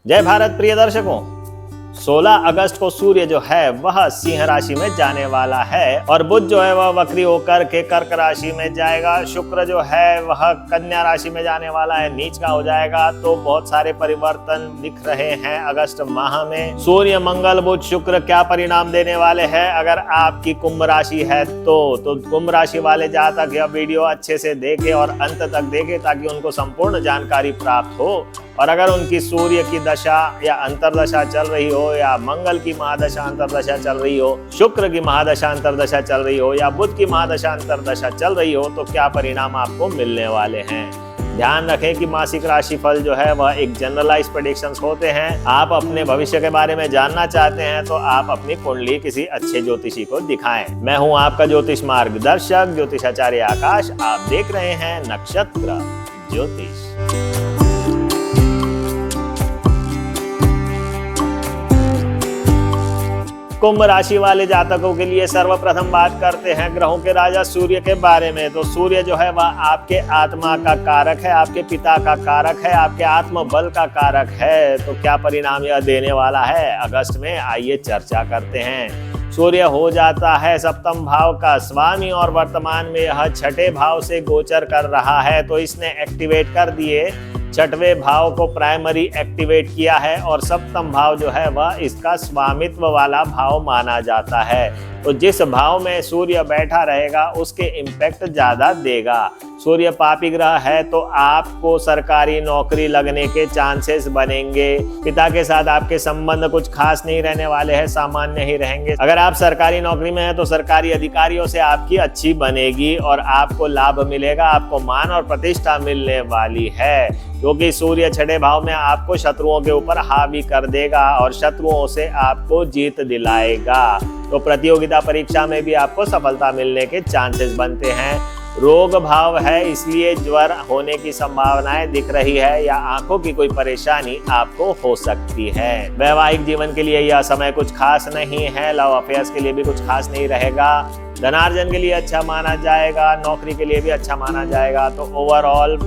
जय भारत प्रिय दर्शकों, 16 अगस्त को सूर्य जो है वह सिंह राशि में जाने वाला है और बुध जो है वह वक्री होकर के कर्क राशि में जाएगा। शुक्र जो है वह कन्या राशि में जाने वाला है, नीच का हो जाएगा। तो बहुत सारे परिवर्तन दिख रहे हैं अगस्त माह में। सूर्य, मंगल, बुध, शुक्र क्या परिणाम देने वाले हैं? अगर आपकी कुंभ राशि है तो कुंभ राशि वाले जातक यह वीडियो अच्छे से देखें और अंत तक देखें ताकि उनको संपूर्ण जानकारी प्राप्त हो। और अगर उनकी सूर्य की दशा या अंतरदशा चल रही हो, या मंगल की महादशा अंतरदशा चल रही हो, शुक्र की महादशा अंतरदशा चल रही हो, या बुध की महादशा अंतरदशा चल रही हो, तो क्या परिणाम आपको मिलने वाले हैं। ध्यान रखें कि मासिक राशिफल जो है वह एक जनरलाइज प्रेडिक्शंस होते हैं। आप अपने भविष्य के बारे में जानना चाहते हैं तो आप अपनी कुंडली किसी अच्छे ज्योतिषी को दिखाएं। मैं हूं आपका ज्योतिष मार्गदर्शक ज्योतिषाचार्य आकाश। आप देख रहे हैं नक्षत्र ज्योतिष। कुंभ राशि वाले जातकों के लिए सर्वप्रथम बात करते हैं ग्रहों के राजा सूर्य के बारे में। तो सूर्य जो है वह आपके आत्मा का कारक है, आपके पिता का कारक है, आपके आत्मबल का कारक है। तो क्या परिणाम यह देने वाला है अगस्त में, आइए चर्चा करते हैं। सूर्य हो जाता है सप्तम भाव का स्वामी और वर्तमान में यह छठे भाव से गोचर कर रहा है। तो इसने एक्टिवेट कर दिए छठवें भाव को, प्राइमरी एक्टिवेट किया है और सप्तम भाव जो है वह इसका स्वामित्व वाला भाव माना जाता है। तो जिस भाव में सूर्य बैठा रहेगा उसके इम्पैक्ट ज्यादा देगा। सूर्य पापी ग्रह है तो आपको सरकारी नौकरी लगने के चांसेस बनेंगे। पिता के साथ आपके संबंध कुछ खास नहीं रहने वाले हैं, सामान्य ही रहेंगे। अगर आप सरकारी नौकरी में हैं तो सरकारी अधिकारियों से आपकी अच्छी बनेगी और आपको लाभ मिलेगा, आपको मान और प्रतिष्ठा मिलने वाली है, क्योंकि सूर्य छठे भाव में आपको शत्रुओं के ऊपर हावी कर देगा और शत्रुओं से आपको जीत दिलाएगा। तो प्रतियोगिता परीक्षा में भी आपको सफलता मिलने के चांसेस बनते हैं। रोग भाव है इसलिए ज्वर होने की संभावनाएं दिख रही है या आंखों की कोई परेशानी आपको हो सकती है। वैवाहिक जीवन के लिए यह समय कुछ खास नहीं है, लव अफेयर्स के लिए भी कुछ खास नहीं रहेगा। धनार्जन के लिए अच्छा माना जाएगा, नौकरी के लिए भी अच्छा माना जाएगा। तो ओवरऑल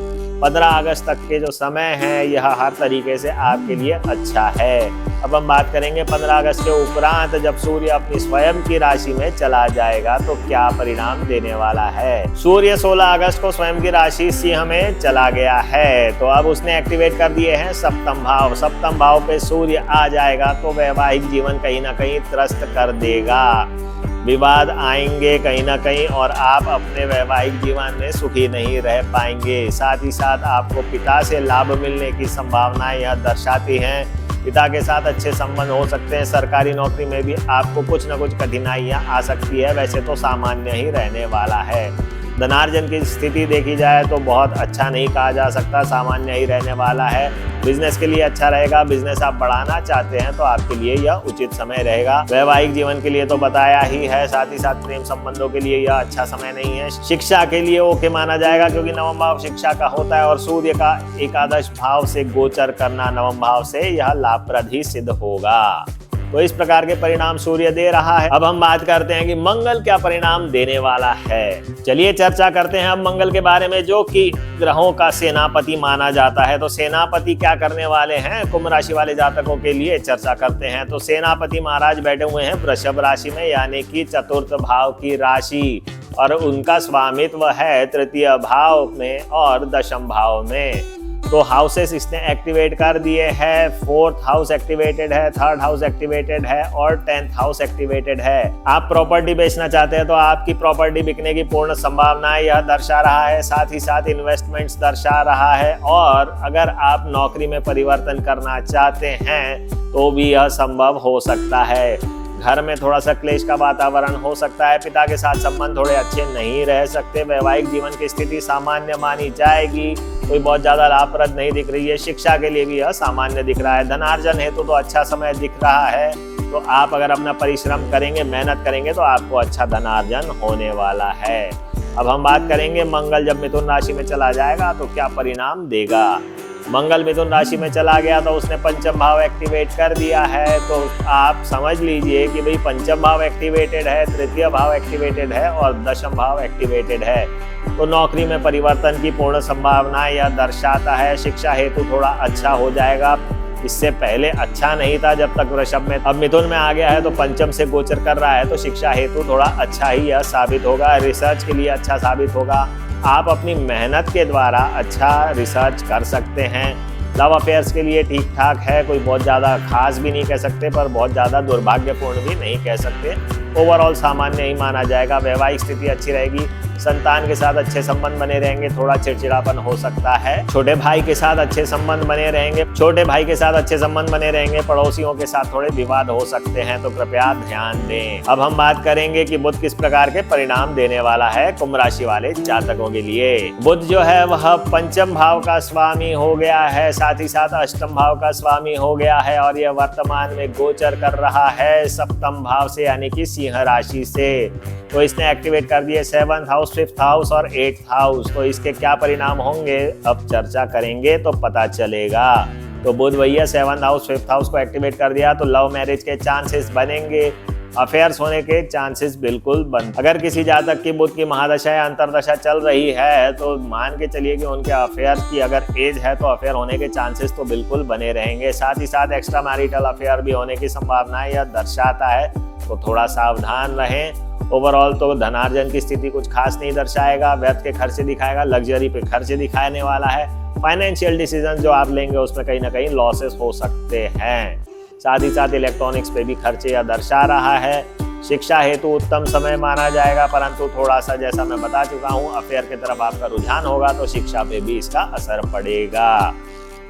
15 अगस्त तक के जो समय है यह हर तरीके से आपके लिए अच्छा है। अब हम बात करेंगे 15 अगस्त के उपरांत जब सूर्य अपनी स्वयं की राशि में चला जाएगा तो क्या परिणाम देने वाला है। सूर्य 16 अगस्त को स्वयं की राशि सिंह में चला गया है। तो अब उसने एक्टिवेट कर दिए हैं सप्तम भाव। सप्तम भाव पे सूर्य आ जाएगा तो वैवाहिक जीवन कहीं ना कहीं त्रस्त कर देगा। विवाद आएंगे कहीं ना कहीं और आप अपने वैवाहिक जीवन में सुखी नहीं रह पाएंगे। साथ ही साथ आपको पिता से लाभ मिलने की संभावनाएं यह दर्शाती हैं। पिता के साथ अच्छे संबंध हो सकते हैं। सरकारी नौकरी में भी आपको कुछ न कुछ कठिनाइयां आ सकती है, वैसे तो सामान्य ही रहने वाला है। धनार्जन की स्थिति देखी जाए तो बहुत अच्छा नहीं कहा जा सकता, सामान्य ही रहने वाला है। बिजनेस के लिए अच्छा रहेगा, बिजनेस आप बढ़ाना चाहते हैं तो आपके लिए यह उचित समय रहेगा। वैवाहिक जीवन के लिए तो बताया ही है, साथ ही साथ प्रेम संबंधों के लिए यह अच्छा समय नहीं है। शिक्षा के लिए ओके माना जाएगा क्योंकि नवम भाव शिक्षा का होता है और सूर्य का एकादश भाव से गोचर करना नवम भाव से यह लाभप्रद ही सिद्ध होगा। तो इस प्रकार के परिणाम सूर्य दे रहा है। अब हम बात करते हैं कि मंगल क्या परिणाम देने वाला है। चलिए चर्चा करते हैं अब मंगल के बारे में, जो कि ग्रहों का सेनापति माना जाता है। तो सेनापति क्या करने वाले हैं कुंभ राशि वाले जातकों के लिए, चर्चा करते हैं। तो सेनापति महाराज बैठे हुए हैं वृषभ राशि में, यानी कि चतुर्थ भाव की राशि, और उनका स्वामित्व है तृतीय भाव में और दशम भाव में। तो हाउसेस इसने एक्टिवेट कर दिए हैं। 4th हाउस एक्टिवेटेड है, 3rd हाउस एक्टिवेटेड है और 10th हाउस एक्टिवेटेड है। आप प्रॉपर्टी बेचना चाहते हैं तो आपकी प्रॉपर्टी बिकने की पूर्ण संभावना यह दर्शा रहा है। साथ ही साथ इन्वेस्टमेंट्स दर्शा रहा है। और अगर आप नौकरी में परिवर्तन करना चाहते हैं तो भी यह संभव हो सकता है। घर में थोड़ा सा क्लेश का वातावरण हो सकता है, पिता के साथ संबंध थोड़े अच्छे नहीं रह सकते। वैवाहिक जीवन की स्थिति सामान्य मानी जाएगी, कोई बहुत ज्यादा लाभप्रद नहीं दिख रही है। शिक्षा के लिए भी यह सामान्य दिख रहा है। धनार्जन हेतु तो अच्छा समय दिख रहा है। तो आप अगर अपना परिश्रम करेंगे, मेहनत करेंगे तो आपको अच्छा धनार्जन होने वाला है। अब हम बात करेंगे मंगल जब मिथुन राशि में चला जाएगा तो क्या परिणाम देगा। मंगल मिथुन राशि में चला गया तो उसने पंचम भाव एक्टिवेट कर दिया है। तो आप समझ लीजिए कि भाई पंचम भाव एक्टिवेटेड है, तृतीय भाव एक्टिवेटेड है और दशम भाव एक्टिवेटेड है। तो नौकरी में परिवर्तन की पूर्ण संभावना यह दर्शाता है। शिक्षा हेतु थोड़ा अच्छा हो जाएगा। इससे पहले अच्छा नहीं था जब तक वृषभ में, अब मिथुन में आ गया है तो पंचम से गोचर कर रहा है, तो शिक्षा हेतु थोड़ा अच्छा ही यह साबित होगा, रिसर्च के लिए अच्छा साबित होगा। आप अपनी मेहनत के द्वारा अच्छा रिसर्च कर सकते हैं। लव अफेयर्स के लिए ठीक ठाक है, कोई बहुत ज़्यादा खास भी नहीं कह सकते पर बहुत ज़्यादा दुर्भाग्यपूर्ण भी नहीं कह सकते। ओवरऑल सामान्य ही माना जाएगा। वैवाहिक स्थिति अच्छी रहेगी, संतान के साथ अच्छे संबंध बने रहेंगे, थोड़ा चिड़चिड़ापन हो सकता है। छोटे भाई के साथ अच्छे संबंध बने रहेंगे, पड़ोसियों के साथ थोड़े विवाद हो सकते हैं, तो कृपया ध्यान दें। अब हम बात करेंगे कि बुध किस प्रकार के परिणाम देने वाला है कुंभ राशि वाले जातकों के लिए। बुध जो है वह पंचम भाव का स्वामी हो गया है, साथ ही साथ अष्टम भाव का स्वामी हो गया है, और यह वर्तमान में गोचर कर रहा है सप्तम भाव से, यानी कि सिंह राशि से। तो इसने एक्टिवेट कर दिए 7th हाउस, 5th हाउस और 8th हाउस। तो इसके क्या परिणाम होंगे अब चर्चा करेंगे तो पता चलेगा। तो बुध भैया 7th हाउस, 5th हाउस को एक्टिवेट कर दिया तो लव मैरिज के चांसेस बनेंगे, अफेयर्स होने के चांसेस बिल्कुल बन। अगर किसी जातक की बुध की महादशा या अंतरदशा चल रही है तो मान के चलिए कि उनके अफेयर की अगर एज है तो अफेयर होने के चांसेस तो बिल्कुल बने रहेंगे। साथ ही साथ एक्स्ट्रा मैरिटल अफेयर भी होने की संभावना यह दर्शाता है, तो थोड़ा सावधान रहें। ओवरऑल तो धनार्जन की स्थिति कुछ खास नहीं दर्शाएगा, व्यर्थ के खर्चे दिखाएगा, लग्जरी पे खर्चे दिखाने वाला है। फाइनेंशियल डिसीजन जो आप लेंगे उसमें कहीं ना कहीं लॉसेस हो सकते हैं। साथ ही साथ इलेक्ट्रॉनिक्स पे भी खर्चे या दर्शा रहा है। शिक्षा हेतु उत्तम समय माना जाएगा, परंतु थोड़ा सा जैसा मैं बता चुका हूँ अफेयर की तरफ आपका रुझान होगा तो शिक्षा पे भी इसका असर पड़ेगा।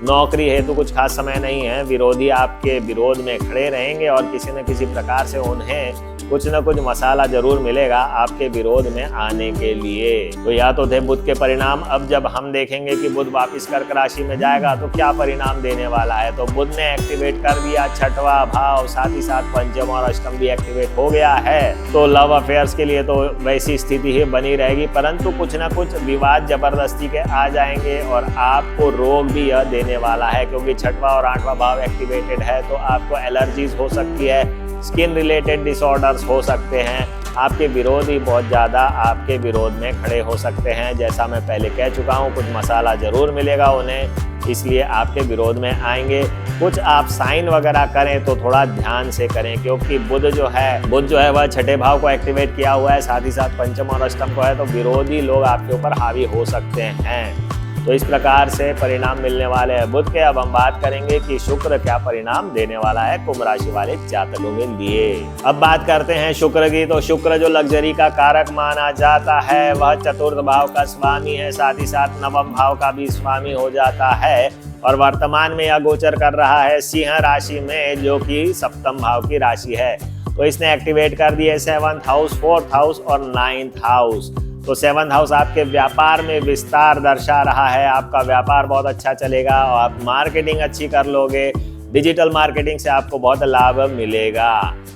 नौकरी हेतु कुछ खास समय नहीं है, विरोधी आपके विरोध में खड़े रहेंगे और किसी न किसी प्रकार से उन्हें कुछ न कुछ मसाला जरूर मिलेगा आपके विरोध में आने के लिए। तो या तो थे बुध के परिणाम। अब जब हम देखेंगे कि बुध वापिस कर्क राशि में जाएगा तो क्या परिणाम देने वाला है, तो बुध ने एक्टिवेट कर दिया 6वां भाव, साथ ही साथ पंचम और अष्टम भी एक्टिवेट हो गया है। तो लव अफेयर्स के लिए तो वैसी स्थिति ही बनी रहेगी, परंतु कुछ न कुछ विवाद जबरदस्ती के आ जाएंगे और आपको रोग भी यह देने वाला है, क्योंकि 6वां और 8वां भाव एक्टिवेटेड है तो आपको एलर्जीज हो सकती है, स्किन रिलेटेड डिसऑर्डर्स हो सकते हैं, आपके विरोधी बहुत ज़्यादा आपके विरोध में खड़े हो सकते हैं। जैसा मैं पहले कह चुका हूँ कुछ मसाला ज़रूर मिलेगा उन्हें, इसलिए आपके विरोध में आएंगे। कुछ आप साइन वगैरह करें तो थोड़ा ध्यान से करें, क्योंकि बुध जो है वह 6ठे भाव को एक्टिवेट किया हुआ है, साथ ही साथ पंचम और अष्टम को है, तो विरोधी लोग आपके ऊपर हावी हो सकते हैं। तो इस प्रकार से परिणाम मिलने वाले हैं बुध के। अब हम बात करेंगे कि शुक्र क्या परिणाम देने वाला है कुंभ राशि वाले जातकों के लिए। अब बात करते हैं शुक्र की। तो शुक्र जो लग्जरी का कारक माना जाता है वह 4th भाव का स्वामी है, साथ ही साथ 9वें भाव का भी स्वामी हो जाता है, और वर्तमान में यह गोचर कर रहा है सिंह राशि में, जो कि सप्तम भाव की राशि है। तो इसने एक्टिवेट कर दिए 7th हाउस, 4th हाउस और 9th हाउस। तो 7th हाउस आपके व्यापार में विस्तार दर्शा रहा है, आपका व्यापार बहुत अच्छा चलेगा और आप मार्केटिंग अच्छी कर लोगे, डिजिटल मार्केटिंग से आपको बहुत लाभ मिलेगा।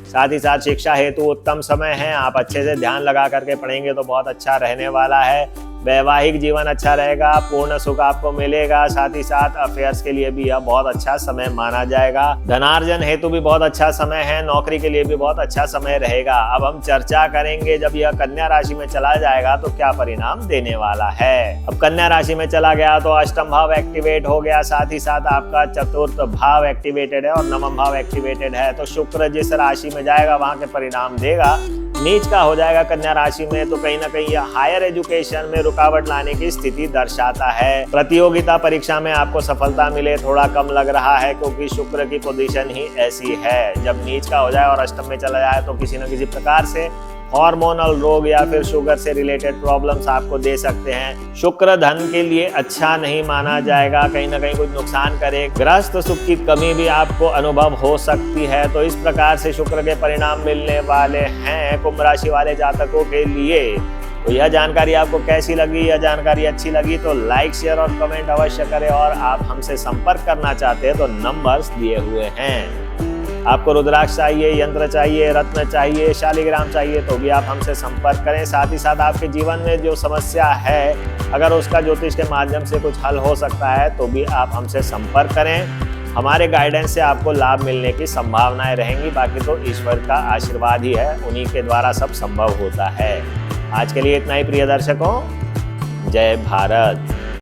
साथ ही साथ शिक्षा हेतु उत्तम समय है, आप अच्छे से ध्यान लगा करके पढ़ेंगे तो बहुत अच्छा रहने वाला है। वैवाहिक जीवन अच्छा रहेगा, पूर्ण सुख आपको मिलेगा, साथ ही साथ अफेयर्स के लिए भी यह बहुत अच्छा समय माना जाएगा। धनार्जन हेतु भी बहुत अच्छा समय है, नौकरी के लिए भी बहुत अच्छा समय रहेगा। अब हम चर्चा करेंगे जब यह कन्या राशि में चला जाएगा तो क्या परिणाम देने वाला है। अब कन्या राशि में चला गया तो अष्टम भाव एक्टिवेट हो गया, साथ ही साथ आपका 4th भाव एक्टिवेटेड है और 9वां भाव एक्टिवेटेड है। तो शुक्र जिस राशि में जाएगा वहां के परिणाम देगा। नीच का हो जाएगा कन्या राशि में, तो कहीं ना कहीं यह हायर एजुकेशन में रुकावट लाने की स्थिति दर्शाता है। प्रतियोगिता परीक्षा में आपको सफलता मिले थोड़ा कम लग रहा है, क्योंकि शुक्र की पोजीशन ही ऐसी है। जब नीच का हो जाए और अष्टम में चला जाए तो किसी न किसी प्रकार से हार्मोनल रोग या फिर शुगर से रिलेटेड प्रॉब्लम्स आपको दे सकते हैं। शुक्र धन के लिए अच्छा नहीं माना जाएगा, कहीं ना कहीं कुछ नुकसान करे, ग्रस्त सुख की कमी भी आपको अनुभव हो सकती है। तो इस प्रकार से शुक्र के परिणाम मिलने वाले हैं कुंभ राशि वाले जातकों के लिए। तो यह जानकारी आपको कैसी लगी? यह जानकारी अच्छी लगी तो लाइक, शेयर और कमेंट अवश्य करें, और आप हमसे संपर्क करना चाहते हैं तो नंबर्स दिए हुए हैं। आपको रुद्राक्ष चाहिए, यंत्र चाहिए, रत्न चाहिए, शालिग्राम चाहिए तो भी आप हमसे संपर्क करें। साथ ही साथ आपके जीवन में जो समस्या है अगर उसका ज्योतिष के माध्यम से कुछ हल हो सकता है तो भी आप हमसे संपर्क करें। हमारे गाइडेंस से आपको लाभ मिलने की संभावनाएं रहेंगी। बाकी तो ईश्वर का आशीर्वाद ही है, उन्हीं के द्वारा सब संभव होता है। आज के लिए इतना ही प्रिय दर्शकों, जय भारत।